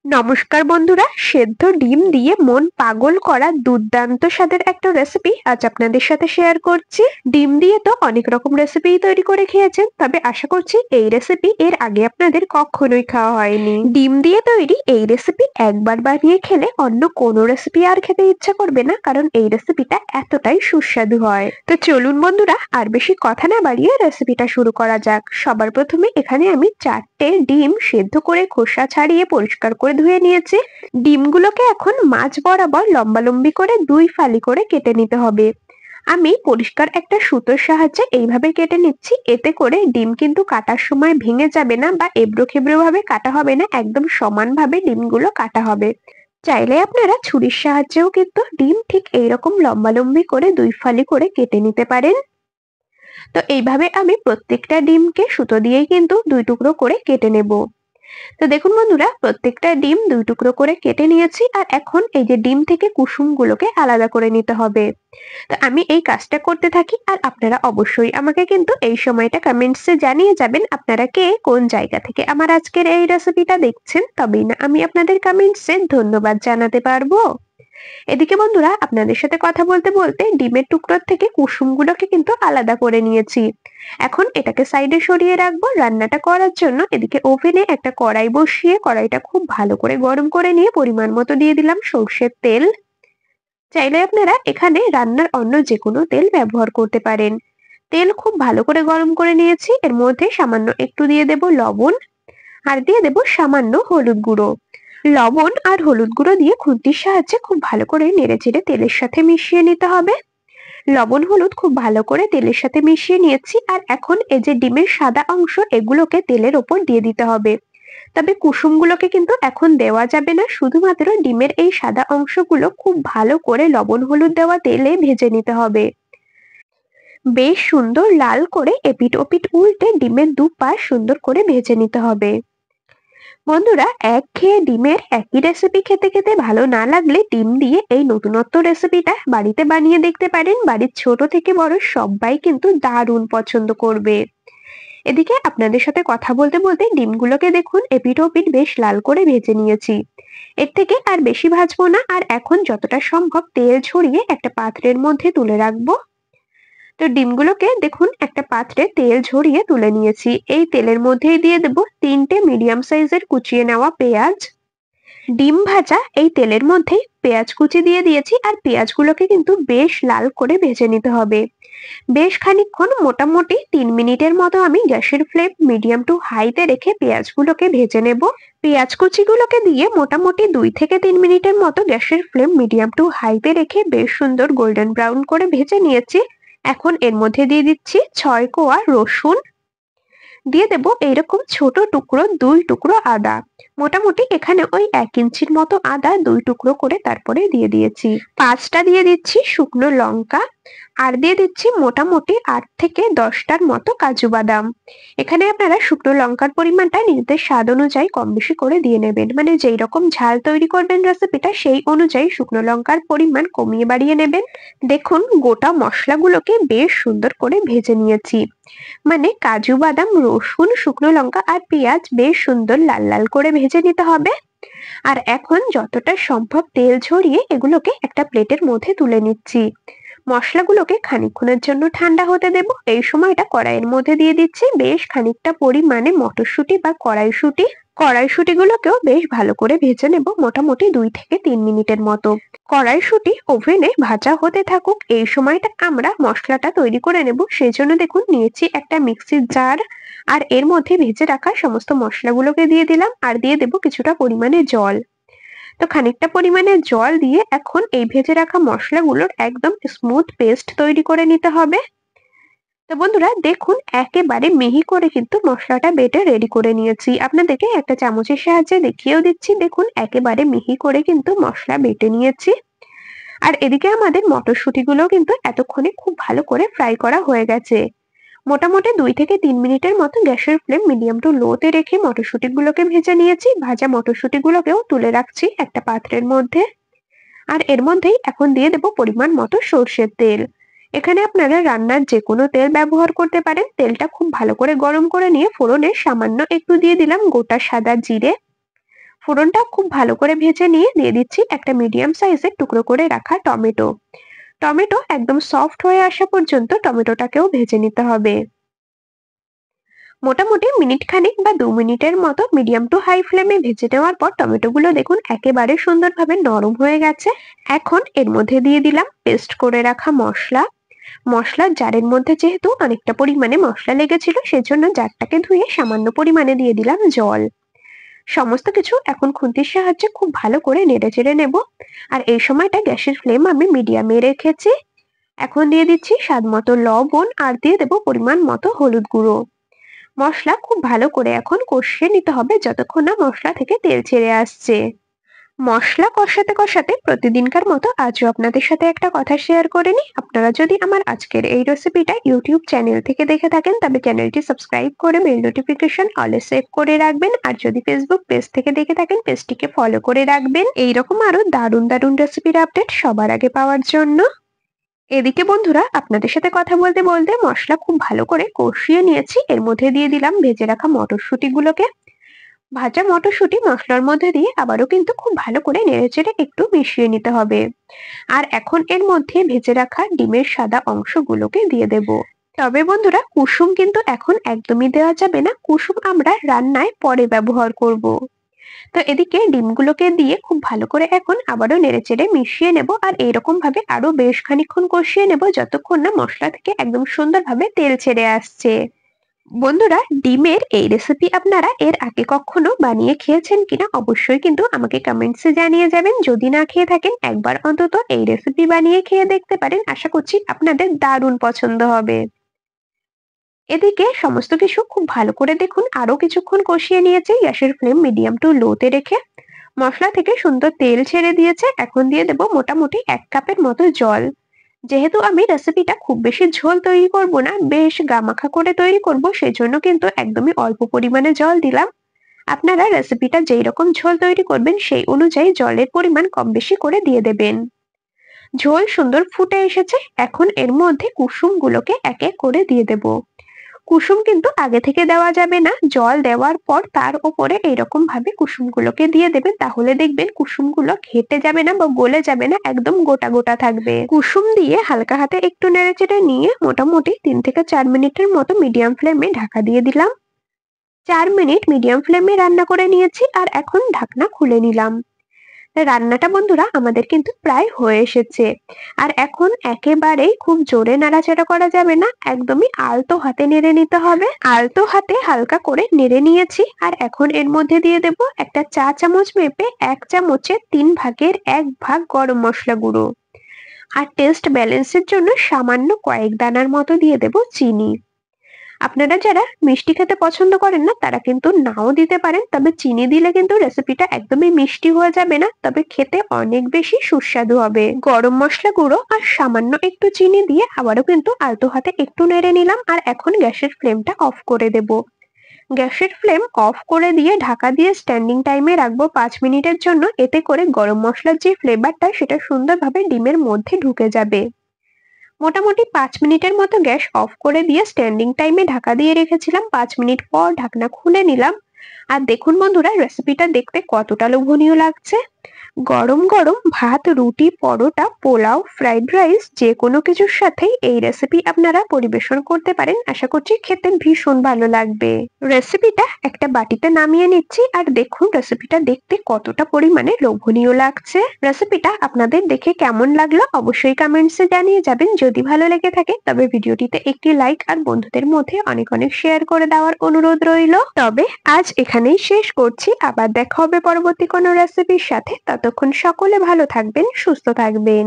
নমস্কার বন্ধুরা, সেদ্ধ ডিম দিয়ে মন পাগল করা দুর্দান্ত স্বাদের একটা রেসিপি আজ আপনাদের সাথে শেয়ার করছি। ডিম দিয়ে তো অনেক রকম রেসিপি তৈরি করে খেয়েছেন, তবে আশা করছি এই রেসিপি এর আগে আপনাদের কখনোই খাওয়া হয়নি। ডিম দিয়ে তৈরি এই রেসিপি একবার বানিয়ে খেলে অন্য কোনো রেসিপি আর খেতে ইচ্ছা করবে না, কারণ এই রেসিপিটা এতটাই সুস্বাদু হয়। তো চলুন বন্ধুরা, আর বেশি কথা না বাড়িয়ে রেসিপিটা শুরু করা যাক। সবার প্রথমে এখানে আমি 4টে ডিম সেদ্ধ করে খোসা ছাড়িয়ে পরিষ্কার করে ধুয়ে নিয়েছি। ডিমগুলোকে এখন মাঝ বরাবর লম্বালম্বি করে 2 ফালি করে কেটে নিতে হবে। আমি পরিষ্কার একটা সুতোর সাহায্যে এইভাবে কেটে নিচ্ছি, এতে করে ডিম কিন্তু কাটার সময় ভেঙে যাবে না বা এবড়ো খেবড়ো ভাবে কাটা হবে না, একদম সমানভাবে ডিমগুলো কাটা হবে। চাইলে আপনারা ছুরির সাহায্যেও কিন্তু ডিম ঠিক এইরকম লম্বালম্বি করে 2 ফালি করে কেটে নিতে পারেন। তো এইভাবে আমি প্রত্যেকটা ডিমকে সুতো দিয়েই কিন্তু 2 টুকরো করে কেটে নেব। তো দেখুন বন্ধুরা, প্রত্যেকটা ডিম 2 টুকরো করে কেটে নিয়েছি, আর এখন এই যে ডিম থেকে কুসুমগুলোকে আলাদা করে নিতে হবে। তো আমি এই কাজটা করতে থাকি, আর আপনারা অবশ্যই আমাকে কিন্তু এই সময়টা কমেন্টসে জানিয়ে যাবেন আপনারা কে কোন জায়গা থেকে আমার আজকের এই রেসিপিটা দেখছেন, তবেই না আমি আপনাদের কমেন্টসে ধন্যবাদ জানাতে পারবো। এদিকে বন্ধুরা, আপনাদের সাথে কথা বলতে বলতে ডিমের টুকরোর থেকে কুসুমগুলোকে কিন্তু আলাদা করে নিয়েছি। এখন এটাকে সাইডে সরিয়ে রাখবো রান্নাটা করার জন্য। এদিকে ওভেনে একটা কড়াই বসিয়ে কড়াইটা খুব ভালো করে গরম করে নিয়ে পরিমাণ মতো দিয়ে দিলাম সর্ষের তেল। চাইলে আপনারা এখানে রান্নার অন্য যে কোনো তেল ব্যবহার করতে পারেন। তেল খুব ভালো করে গরম করে নিয়েছি, এর মধ্যে সামান্য একটু দিয়ে দেব লবণ, আর দিয়ে দেব সামান্য হলুদ গুঁড়ো। লবণ আর হলুদ গুঁড়ো দিয়ে খুন্তির সাহায্যে খুব ভালো করে নেড়েচেড়ে তেলের সাথে মিশিয়ে নিতে হবে। লবণ হলুদ খুব ভালো করে তেলের সাথে মিশিয়ে নিয়েছি, আর এখন এই যে ডিমের সাদা অংশ এগুলোকে তেলের ওপর দিয়ে দিতে হবে। তবে কুসুমগুলোকে কিন্তু এখন দেওয়া যাবে না, শুধুমাত্র ডিমের এই সাদা অংশগুলো খুব ভালো করে লবণ হলুদ দেওয়া তেলে ভেজে নিতে হবে। বেশ সুন্দর লাল করে এপিট ওপিট উল্টে ডিমের দুপাশ সুন্দর করে ভেজে নিতে হবে। বন্ধুরা, একঘেয়ে ডিমের একই রেসিপি খেতে খেতে ভালো না লাগলে ডিম দিয়ে এই নতুনত্ব রেসিপিটা বাড়িতে বানিয়ে দেখতে পারেন। বাড়ির ছোট থেকে বড় সবাই কিন্তু দারুণ পছন্দ করবে। এদিকে আপনাদের সাথে কথা বলতে বলতে ডিমগুলোকে দেখুন এপিট ওপিট বেশ লাল করে ভেজে নিয়েছি। এর থেকে আর বেশি ভাজবো না, আর এখন যতটা সম্ভব তেল ঝরিয়ে একটা পাত্রের মধ্যে তুলে রাখবো। তো ডিমগুলোকে দেখুন একটা পাত্রে তেল ঝরিয়ে তুলে নিয়েছি। এই তেলের মধ্যেই দিয়ে দেব 3টে মিডিয়াম সাইজের কুচিয়ে নেওয়া পেঁয়াজ। ডিম ভাজা এই তেলের মধ্যেই পেঁয়াজ কুচি দিয়ে দিয়েছি, আর পেঁয়াজগুলোকে কিন্তু বেশ লাল করে ভেজে নিতে হবে। বেশ খানিকক্ষণ, মোটামুটি 3 মিনিটের মতো আমি গ্যাসের ফ্লেম মিডিয়াম টু হাইতে রেখে পেঁয়াজগুলোকে ভেজে নেব। পেঁয়াজ কুচিগুলোকে দিয়ে মোটামুটি 2 থেকে 3 মিনিটের মতো গ্যাসের ফ্লেম মিডিয়াম টু হাইতে রেখে বেশ সুন্দর গোল্ডেন ব্রাউন করে ভেজে নিয়েছি। এখন এর মধ্যে দিয়ে দিচ্ছি 6 কোয়া রসুন, দিয়ে দেব এইরকম ছোট টুকরো 2 টুকরো আদা। মোটামুটি এখানে ওই 1 ইঞ্চির মতো আদা 2 টুকরো করে তারপরে দিয়ে দিয়েছি। 5টা দিয়ে দিচ্ছি শুকনো লঙ্কা, আর দিয়ে দিচ্ছি মোটামুটি 8 থেকে 10টার মতো কাজু বাদাম। এখানে আপনারা শুকনো লঙ্কার পরিমাণটা নিজেদের স্বাদ অনুযায়ী কম বেশি করে দিয়ে নেবেন, মানে যেই রকম ঝাল তৈরি করবেন রেসিপিটা সেই অনুযায়ী শুকনো লঙ্কার পরিমাণ কমিয়ে বাড়িয়ে নেবেন। দেখুন গোটা মশলাগুলোকে বেশ সুন্দর করে ভেজে নিয়েছি, মানে কাজু বাদাম রসুন শুকনো লঙ্কা আর পেঁয়াজ বেশ সুন্দর লাল লাল করে ভেজে নিতে হবে। আর এখন যতটা সম্ভব তেল ঝরিয়ে এগুলোকে একটা প্লেটের মধ্যে তুলে নিচ্ছি। মশলাগুলোকে খানিকক্ষণের জন্য ঠান্ডা হতে দেব। এই সময়টা কড়াইয়ের মধ্যে দিয়ে দিচ্ছি বেশ খানিকটা পরিমাণে মটরশুঁটি বা কড়াইশুঁটি। কড়াইশুঁটিগুলোকেও বেশ ভালো করে ভেজে নেব, মোটামুটি 2 থেকে 3 মিনিটের মতো। কড়াইশুঁটি ওভেনে ভাজা হতে থাকুক, এই সময়টা আমরা মশলাটা তৈরি করে নেব। সেই জন্য দেখুন নিয়েছি একটা মিক্সির জার, আর এর মধ্যে ভেজে রাখা সমস্ত মশলাগুলোকে দিয়ে দিলাম, আর দিয়ে দেব কিছুটা পরিমাণে জল। তো খানিকটা পরিমাণে জল দিয়ে এখন এই ভেজে রাখা মশলাগুলোর একদম স্মুথ পেস্ট তৈরি করে নিতে হবে। তো বন্ধুরা দেখুন, একেবারে মিহি করে কিন্তু মশলাটা বেটে রেডি করে নিয়েছি। আপনাদেরকে একটা চামচের সাহায্যে দেখিয়েও দিচ্ছি। দেখুন একেবারে মিহি করে কিন্তু মশলা বেটে নিয়েছি। আর এদিকে আমাদের মটরশুঁটিগুলো কিন্তু এতক্ষণে খুব ভালো করে ফ্রাই করা হয়ে গেছে। মোটামুটি 2 থেকে 3 মিনিটের মতো গ্যাসের ফ্লেম মিডিয়াম টু লোতে রেখে মটরশুঁটিগুলোকে ভেজে নিয়েছি। ভাজা মটরশুঁটিগুলোকেও তুলে রাখছি একটা পাত্রের মধ্যে। আর এর মধ্যেই এখন দিয়ে দেব পরিমাণ মতো সর্ষের তেল। এখানে আপনারা রান্নার যে কোনো তেল ব্যবহার করতে পারেন। তেলটা খুব ভালো করে গরম করে নিয়ে ফোড়নে সামান্য একটু দিয়ে দিলাম গোটা সাদা জিরে। ফোড়নটা খুব ভালো করে ভেজে নিয়ে দিয়ে দিচ্ছি একটা মিডিয়াম সাইজের টুকরো করে রাখা টমেটো। টমেটো একদম সফট হয়ে আসা পর্যন্ত টমেটোটাকেও ভেজে নিতে হবে। মোটামুটি মিনিট খানিক বা 2 মিনিটের মতো মিডিয়াম টু হাই ফ্লেমে ভেজে নেওয়ার পর টমেটোগুলো দেখুন একেবারে সুন্দরভাবে নরম হয়ে গেছে। এখন এর মধ্যে দিয়ে দিলাম পেস্ট করে রাখা মশলা। মশলার জারের মধ্যে যেহেতু অনেকটা পরিমাণে মশলা লেগেছিল সেজন্য জারটাকে ধুয়ে সামান্য পরিমাণে দিয়ে দিলাম জল। সমস্ত কিছু এখন খুন্তির সাহায্যে খুব ভালো করে নেড়ে চেড়ে নেব। আর এই সময়টা গ্যাসের ফ্লেম আমি মিডিয়ামে রেখেছি। এখন দিয়ে দিচ্ছি স্বাদ মতো লবণ আর দিয়ে দেবো পরিমাণ মতো হলুদ গুঁড়ো। মশলা খুব ভালো করে এখন কষিয়ে নিতে হবে যতক্ষণ না মশলা থেকে তেল ছেড়ে আসছে। মশলা কষাতে কষাতে প্রতিদিনকার মতো আজও আপনাদের সাথে একটা কথা শেয়ার করে নিই। আপনারা যদি আমার আজকের এই রেসিপিটা ইউটিউব চ্যানেল থেকে দেখে থাকেন তবে চ্যানেলটি সাবস্ক্রাইব করে বেল নোটিফিকেশন অলে সেভ করে রাখবেন। আর যদি ফেসবুক পেজ থেকে দেখে থাকেন পেজটিকে ফলো করে রাখবেন এইরকম আরো দারুণ দারুণ রেসিপির আপডেট সবার আগে পাওয়ার জন্য। এদিকে বন্ধুরা আপনাদের সাথে কথা বলতে বলতে মশলা খুব ভালো করে কষিয়ে নিয়েছি। এর মধ্যে দিয়ে দিলাম ভেজে রাখা মটরশুঁটি গুলোকে। ভাজা মটরশুঁটি মশলার মধ্যে দিয়ে আবারও কিন্তু খুব ভালো করে নেড়েচেড়ে একটু মিশিয়ে নিতে হবে। আর এখন এর মধ্যে ভেজে রাখা ডিমের সাদা অংশগুলোকে দিয়ে দেব। তবে বন্ধুরা কুসুম কিন্তু এখন একদমই দেওয়া যাবে না, কুসুম আমরা রান্নায় পরে ব্যবহার করব। তো এদিকে ডিমগুলোকে দিয়ে খুব ভালো করে এখন আবারও নেড়েচেড়ে মিশিয়ে নেব। আর এইরকম ভাবে আরো বেশ খানিকক্ষণ কষিয়ে নেব যতক্ষণ না মশলা থেকে একদম সুন্দরভাবে তেল ছেড়ে আসছে। বন্ধুরা ডিমের এই রেসিপি আপনারা এর আগে কখনো বানিয়ে খেয়েছেন কিনা অবশ্যই কিন্তু আমাকে কমেন্টসে জানিয়ে যাবেন। যদি না খেয়ে থাকেন একবার অন্তত এই রেসিপি বানিয়ে খেয়ে দেখতে পারেন, আশা করছি আপনাদের দারুণ পছন্দ হবে। এদিকে সমস্ত কিছু খুব ভালো করে দেখুন আরো কিছুক্ষণ কষিয়ে নিয়েছি গ্যাসের ফ্লেম মিডিয়াম টু লোতে রেখে। মশলা থেকে সুন্দর তেল ছেড়ে দিয়েছে। এখন দিয়ে দেব মোটামুটি 1 কাপের মতো জল। যেহেতু আমি রেসিপিটা খুব বেশি ঝোল তৈরি করব না, বেশ গামাখা করে তৈরি করব, সেজন্য কিন্তু একদমই অল্প পরিমাণে জল দিলাম। আপনারা রেসিপিটা যেই রকম ঝোল তৈরি করবেন সেই অনুযায়ী জলের পরিমাণ কম বেশি করে দিয়ে দেবেন। ঝোল সুন্দর ফুটে এসেছে। এখন এর মধ্যে কুসুমগুলোকে এক এক করে দিয়ে দেব। কুসুম কিন্তু আগে থেকে দেওয়া যাবে না, জল দেওয়ার পর তার উপরে এইরকম ভাবে কুসুমগুলোকে দিয়ে দেবেন। তাহলে দেখবেন কুসুমগুলো ঘেটে যাবে না বা গলে যাবে না, একদম গোটা গোটা থাকবে। কুসুম দিয়ে হালকা হাতে একটু নেড়েচেড়ে নিয়ে মোটামুটি 3 থেকে 4 মিনিটের মতো মিডিয়াম ফ্লেমে ঢাকা দিয়ে দিলাম। 4 মিনিট মিডিয়াম ফ্লেমে রান্না করে নিয়েছি আর এখন ঢাকনা খুলে নিলাম। রান্নাটা বন্ধুরা আমাদের কিন্তু প্রায় হয়ে এসেছে। আর এখন একেবারেই খুব জোরে নাড়াচাড়া করা যাবে না, একদমই আলতো হাতে নেড়ে নিতে হবে। আলতো হাতে হালকা করে নেড়ে নিয়েছি। আর এখন এর মধ্যে দিয়ে দেব একটা চা চামচ মেপে 1 চামচের 3 ভাগের 1 ভাগ গরম মশলা গুঁড়ো। আর টেস্ট ব্যালেন্সের জন্য সামান্য কয়েক দানার মতো দিয়ে দেব চিনি। আপনারা যারা মিষ্টি খেতে পছন্দ করেন না তারা কিন্তু নাও দিতে পারেন, তবে চিনি দিলে কিন্তু রেসিপিটা একদমই মিষ্টি হয়ে যাবে না, তবে খেতে অনেক বেশি সুস্বাদু হবে। গরম মশলা গুঁড়ো আর সামান্য একটু চিনি দিয়ে আবারও কিন্তু আলতো হাতে একটু নেড়ে নিলাম। আর এখন গ্যাসের ফ্লেমটা অফ করে দেব। গ্যাসের ফ্লেম অফ করে দিয়ে ঢাকা দিয়ে স্ট্যান্ডিং টাইমে রাখবো 5 মিনিটের জন্য। এতে করে গরম মশলার যে ফ্লেভারটা সেটা সুন্দরভাবে ডিমের মধ্যে ঢুকে যাবে। মোটামুটি 5 মিনিটের মতো গ্যাস অফ করে দিয়ে স্ট্যান্ডিং টাইমে ঢাকা দিয়ে রেখেছিলাম। 5 মিনিট পর ঢাকনা খুলে নিলাম। আর দেখুন বন্ধুরা রেসিপিটা দেখতে কতটা লোভনীয় লাগছে। গরম গরম ভাত, রুটি, পরোটা, পোলাও, ফ্রাইড রাইস যে কোনো কিছুর সাথেই এই রেসিপি আপনারা পরিবেশন করতে পারেন। আশা করছি খেতে ভীষণ ভালো লাগবে। রেসিপিটা একটা বাটিতে নামিয়ে নিচ্ছি। আর দেখুন রেসিপিটা দেখতে কতটা পরিমাণে লোভনীয় লাগছে। রেসিপিটা আপনাদের দেখে কেমন লাগলো অবশ্যই কমেন্টসে জানিয়ে যাবেন। যদি ভালো লেগে থাকে তবে ভিডিওটিতে একটি লাইক আর বন্ধুদের মধ্যে অনেক অনেক শেয়ার করে দেওয়ার অনুরোধ রইল। তবে আজ এখানেই শেষ করছি, আবার দেখা হবে পরবর্তী কোনো রেসিপির সাথে। ততক্ষণ সকলে ভালো থাকবেন, সুস্থ থাকবেন।